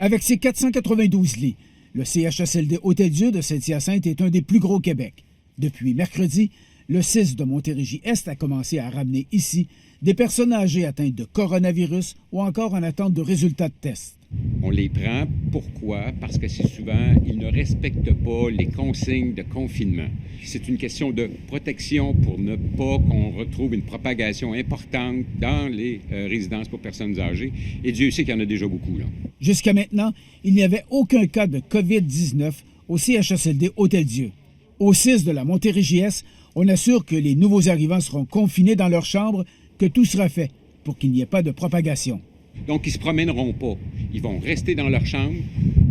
Avec ses 492 lits, le CHSLD Hôtel-Dieu de Saint-Hyacinthe est un des plus gros au Québec. Depuis mercredi, le CIS de Montérégie-Est a commencé à ramener ici des personnes âgées atteintes de coronavirus ou encore en attente de résultats de tests. On les prend. Pourquoi? Parce que c'est souvent, ils ne respectent pas les consignes de confinement. C'est une question de protection pour ne pas qu'on retrouve une propagation importante dans les résidences pour personnes âgées. Et Dieu sait qu'il y en a déjà beaucoup, là. Jusqu'à maintenant, il n'y avait aucun cas de COVID-19 au CHSLD Hôtel-Dieu. Au CIS de la Montérégie-Est, on assure que les nouveaux arrivants seront confinés dans leur chambre, que tout sera fait pour qu'il n'y ait pas de propagation. Donc, ils ne se promèneront pas. Ils vont rester dans leur chambre.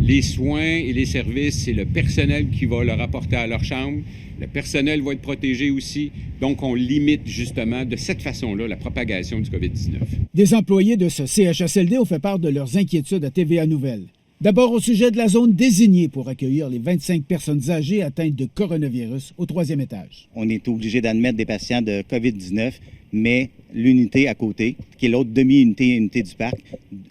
Les soins et les services, c'est le personnel qui va leur apporter à leur chambre. Le personnel va être protégé aussi. Donc, on limite justement de cette façon-là la propagation du COVID-19. Des employés de ce CHSLD ont fait part de leurs inquiétudes à TVA Nouvelles. D'abord au sujet de la zone désignée pour accueillir les 25 personnes âgées atteintes de coronavirus au 3e étage. On est obligé d'admettre des patients de COVID-19, mais l'unité à côté, qui est l'autre unité du parc,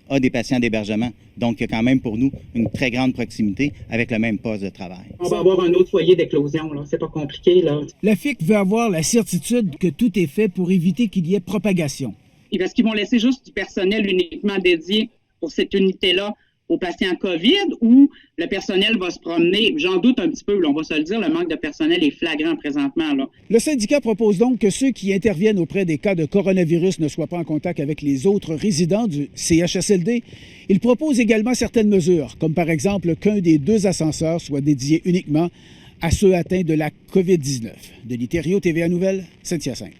a des patients d'hébergement. Donc, il y a quand même pour nous une très grande proximité avec le même poste de travail. On va avoir un autre foyer d'éclosion, là. C'est pas compliqué, là. La FIC veut avoir la certitude que tout est fait pour éviter qu'il y ait propagation. Et parce qu'ils vont laisser juste du personnel uniquement dédié pour cette unité-là aux patients COVID, ou le personnel va se promener. J'en doute un petit peu, là, on va se le dire, le manque de personnel est flagrant présentement, là. Le syndicat propose donc que ceux qui interviennent auprès des cas de coronavirus ne soient pas en contact avec les autres résidents du CHSLD. Il propose également certaines mesures, comme par exemple qu'un des 2 ascenseurs soit dédié uniquement à ceux atteints de la COVID-19. Denis Thériault, TVA Nouvelles, Saint-Hyacinthe.